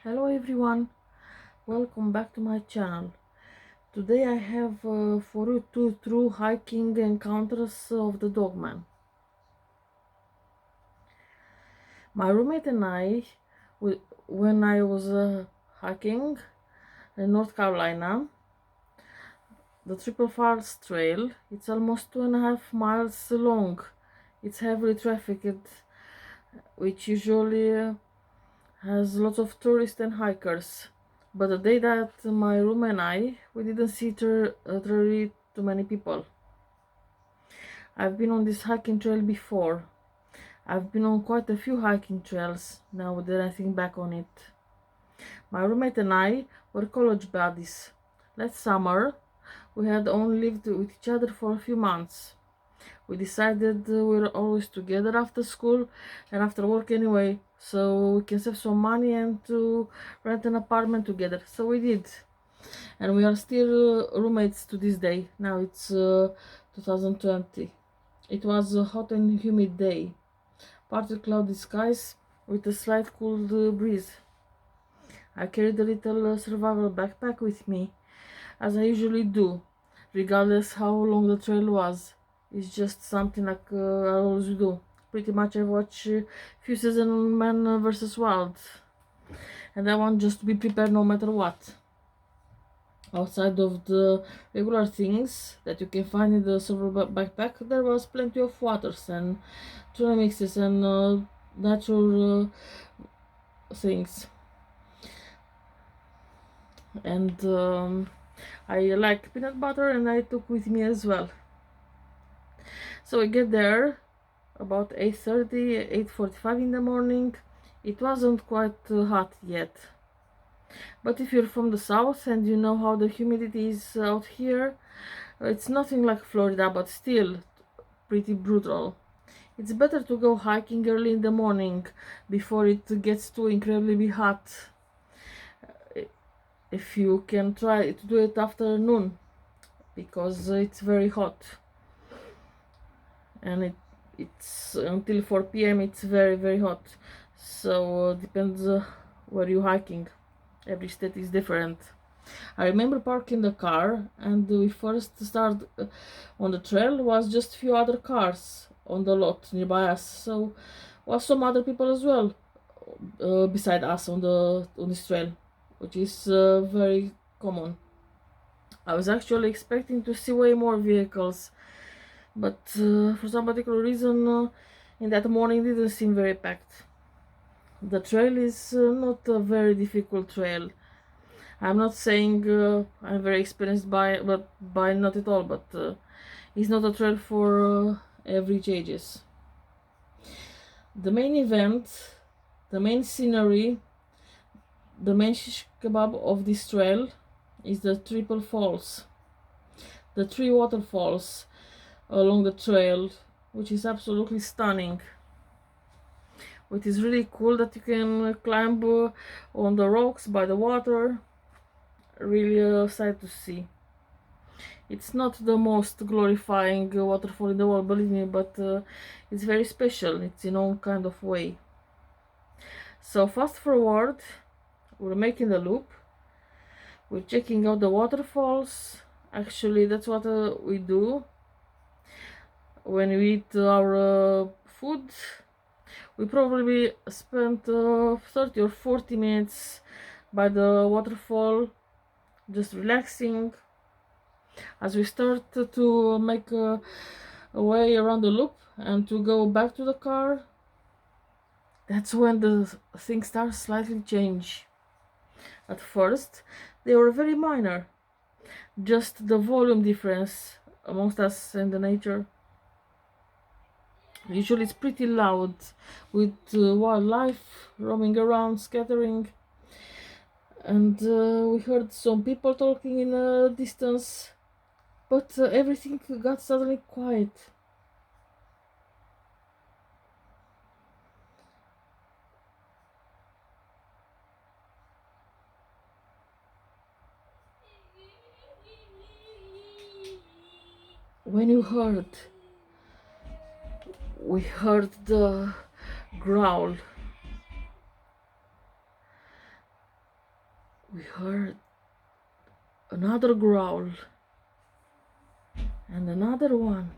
Hello everyone, welcome back to my channel. Today I have for you two true hiking encounters of the Dogman. My roommate and I, when I was hiking in North Carolina, the Triple Falls Trail, it's almost 2.5 miles long. It's heavily trafficked, which usually has lots of tourists and hikers. But the day that my room and I, we didn't see really too many people. I've been on this hiking trail before. I've been on quite a few hiking trails now that I think back on it. My roommate and I were college buddies. Last summer, we had only lived with each other for a few months. We decided we were always together after school and after work anyway, so we can save some money and to rent an apartment together. So we did, and we are still roommates to this day. Now it's 2020. It was a hot and humid day, partly cloudy skies with a slight cool breeze. I carried a little survival backpack with me, as I usually do, regardless how long the trail was. It's just something like I always do. Pretty much I watch few seasons of Man vs. Wild, and I want just to be prepared no matter what. Outside of the regular things that you can find in the survival backpack, there was plenty of waters and tuna mixes and natural things. And I like peanut butter, and I took with me as well. So I get there about 8:30, 8:45 in the morning. It wasn't quite hot yet. But if you're from the south and you know how the humidity is out here, it's nothing like Florida, but still pretty brutal. It's better to go hiking early in the morning before it gets too incredibly hot. If you can try to do it after noon, because it's very hot, and it's until 4 p.m. it's very hot. So depends where you're hiking. Every state is different. I remember parking the car, and we first started on the trail was just few other cars on the lot nearby us. So was some other people as well beside us on this trail, which is very common. I was actually expecting to see way more vehicles, but for some particular reason in that morning didn't seem very packed. The trail is not a very difficult trail. I'm not saying I'm very experienced by not at all, but it's not a trail for average ages. The main event, the main scenery, the main shish kebab of this trail is the triple falls, the three waterfalls along the trail, which is absolutely stunning. It is really cool that you can climb on the rocks by the water. Really a sight to see. It's not the most glorifying waterfall in the world, believe me, but it's very special. It's in own kind of way. So fast forward, we're making the loop. We're checking out the waterfalls. Actually, that's what we do when we eat our food. We probably spent 30 or 40 minutes by the waterfall, just relaxing. As we start to make a way around the loop and to go back to the car, that's when the things start slightly change. At first, they were very minor, just the volume difference amongst us and the nature. Usually it's pretty loud, with wildlife roaming around, scattering, and we heard some people talking in a distance, but everything got suddenly quiet. When we heard the growl, we heard another growl and another one.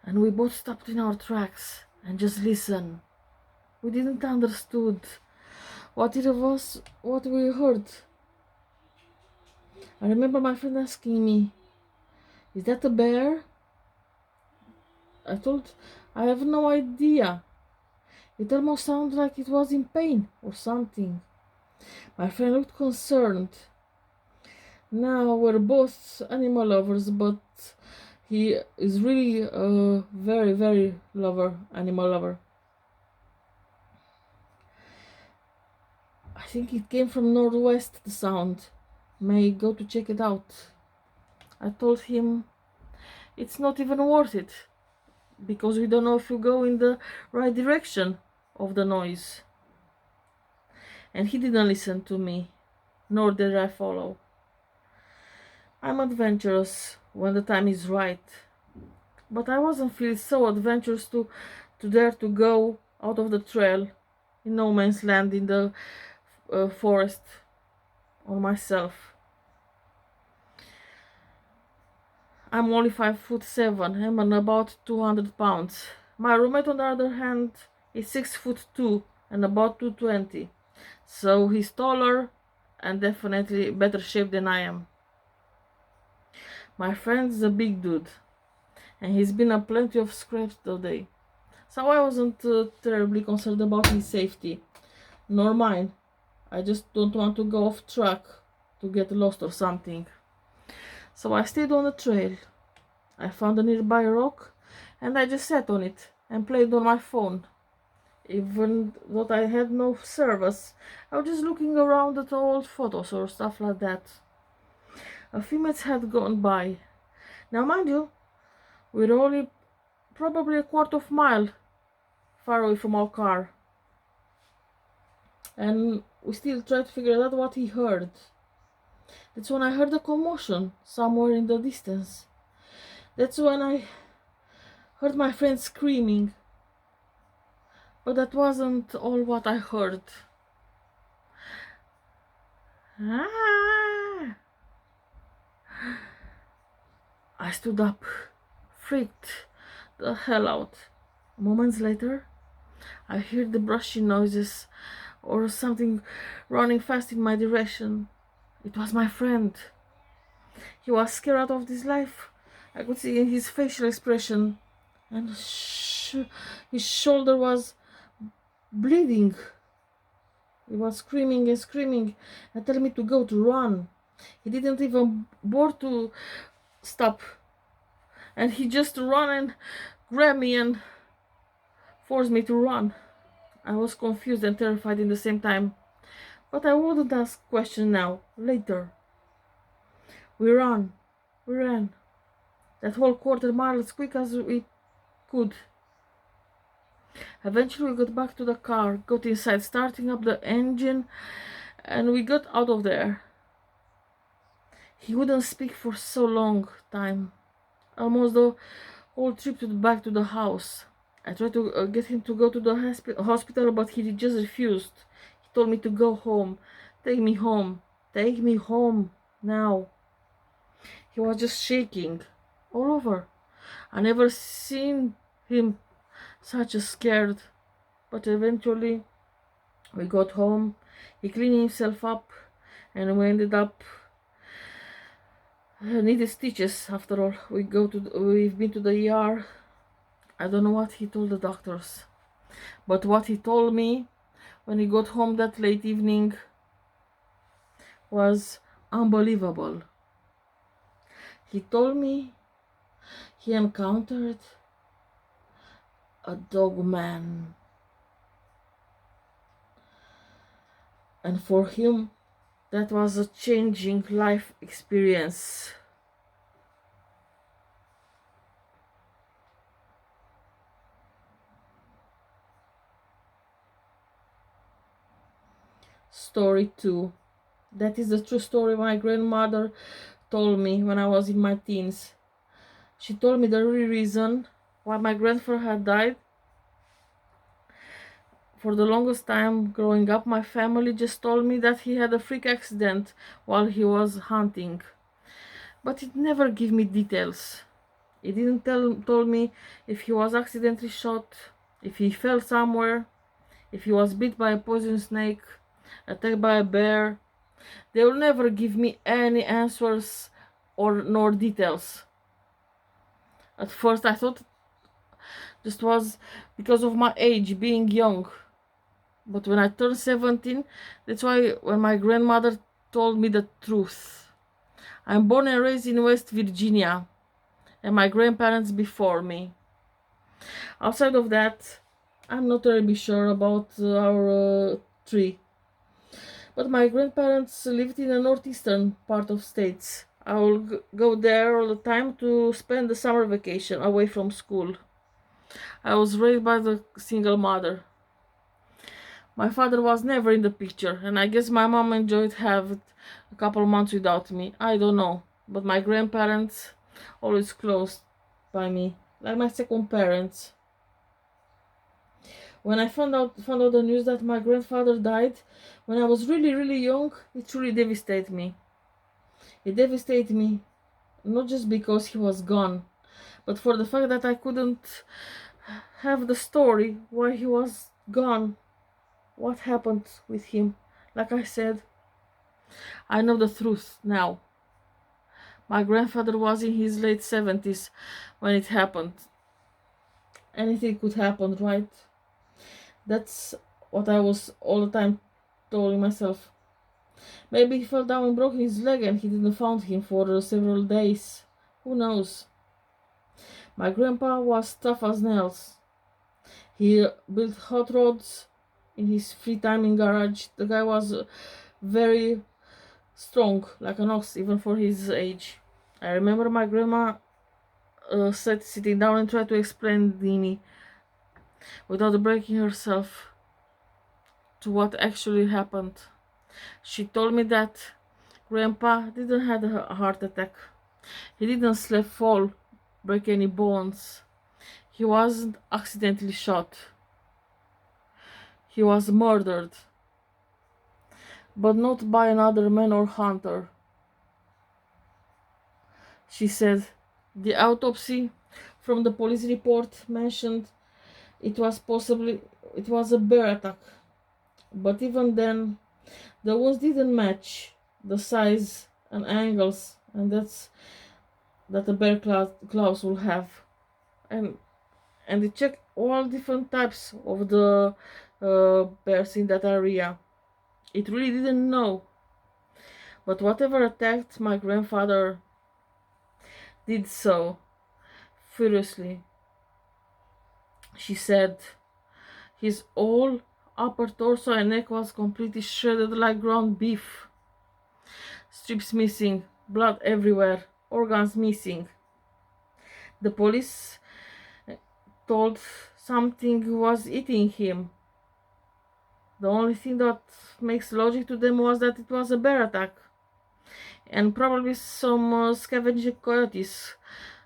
And we both stopped in our tracks and just listened. We didn't understood what it was, what we heard. I remember my friend asking me, "Is that a bear?" I told, "I have no idea. It almost sounded like it was in pain or something." My friend looked concerned. Now we're both animal lovers, but he is really a very, very animal lover. I think it came from northwest, the sound. May go to check it out. I told him it's not even worth it, because we don't know if you go in the right direction of the noise. And he didn't listen to me, nor did I follow. I'm adventurous when the time is right, but I wasn't feeling so adventurous to dare to go out of the trail in no man's land in the forest on myself. I'm only 5'7" and about 200 pounds. My roommate, on the other hand, is 6'2" and about 220. So he's taller and definitely better shape than I am. My friend's a big dude, and he's been in plenty of scrapes today. So I wasn't terribly concerned about his safety, nor mine. I just don't want to go off track to get lost or something. So I stayed on the trail. I found a nearby rock and I just sat on it and played on my phone. Even though I had no service, I was just looking around at old photos or stuff like that. A few minutes had gone by. Now mind you, we're only probably a quarter of a mile far away from our car. And we still tried to figure out what he heard. That's when I heard a commotion somewhere in the distance. That's when I heard my friend screaming. But that wasn't all what I heard. Ah! I stood up, freaked the hell out. Moments later, I heard the brushing noises or something running fast in my direction. It was my friend. He was scared out of his life. I could see in his facial expression, and his shoulder was bleeding. He was screaming and screaming and telling me to run. He didn't even bother to stop, and he just ran and grabbed me and forced me to run. I was confused and terrified in the same time, but I wouldn't ask questions now. Later, we ran. That whole quarter mile as quick as we could. Eventually we got back to the car, got inside, starting up the engine, and we got out of there. He wouldn't speak for so long time, almost the whole trip back to the house. I tried to get him to go to the hospital, but he just refused. He told me to go home. Take me home now. He was just shaking all over. I never seen him such a scared. But eventually we got home. He cleaned himself up, and we ended up needed stitches. After all, we've been to the ER. I don't know what he told the doctors, but what he told me when he got home that late evening was unbelievable. He told me he encountered a Dogman, and for him that was a changing life experience. Story 2. That is the true story my grandmother told me when I was in my teens. She told me the real reason why my grandfather had died for the longest time growing up, my family just told me that he had a freak accident while he was hunting, but it never gave me details. It didn't told me if he was accidentally shot, if he fell somewhere, if he was bit by a poison snake, attacked by a bear. They will never give me any answers or nor details. At first I thought just was because of my age, being young. But when I turned 17, that's why when my grandmother told me the truth. I'm born and raised in West Virginia, and my grandparents before me. Outside of that, I'm not really sure about our tree. But my grandparents lived in the northeastern part of states. I will go there all the time to spend the summer vacation away from school. I was raised by the single mother. My father was never in the picture, and I guess my mom enjoyed having a couple months without me. I don't know, but my grandparents always close by me, like my second parents. When I found out the news that my grandfather died when I was really young, it truly devastated me. It devastated me not just because he was gone, but for the fact that I couldn't have the story why he was gone, what happened with him. Like I said, I know the truth now. My grandfather was in his late 70s when it happened. Anything could happen, right? That's what I was all the time telling myself. Maybe he fell down and broke his leg and he didn't find him for several days. Who knows? My grandpa was tough as nails. He built hot rods in his free time in garage. The guy was very strong, like an ox, even for his age. I remember my grandma sitting down and tried to explain Dini without breaking herself to what actually happened. She told me that Grandpa didn't have a heart attack. He didn't slip, fall, break any bones. He wasn't accidentally shot. He was murdered, but not by another man or hunter. She said the autopsy from the police report mentioned it was a bear attack, but even then the wounds didn't match the size and angles, and that a bear claws will have. And they checked all different types of the bears in that area. It really didn't know, but whatever attacked my grandfather did so furiously. She said his whole upper torso and neck was completely shredded like ground beef. Strips missing, blood everywhere, organs missing. The police told something was eating him. The only thing that makes logic to them was that it was a bear attack, and probably some scavenging coyotes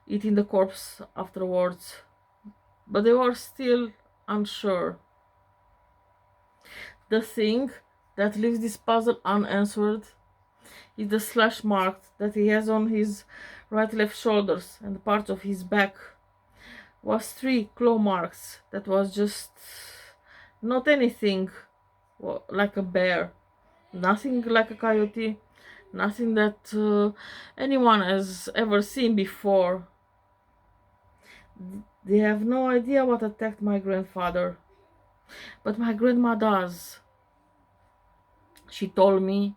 eating the corpse afterwards. But they were still unsure. The thing that leaves this puzzle unanswered is the slash mark that he has on his right left shoulders and parts of his back. Was 3 claw marks that was just not anything like a bear, nothing like a coyote, nothing that anyone has ever seen before. They have no idea what attacked my grandfather, but my grandma does. She told me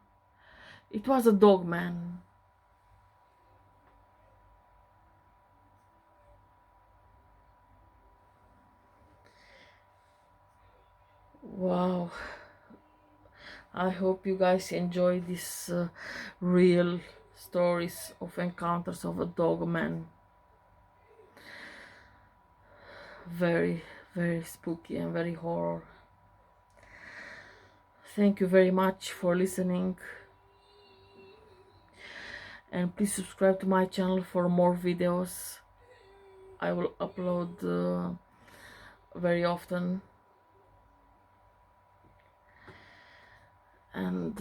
it was a dogman. Wow, I hope you guys enjoy these real stories of encounters of a dogman. Very spooky and very horror. Thank you very much for listening, and please subscribe to my channel for more videos. I will upload very often. and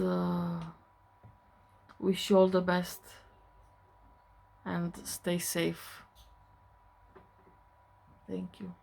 wish you all the best and stay safe. Thank you.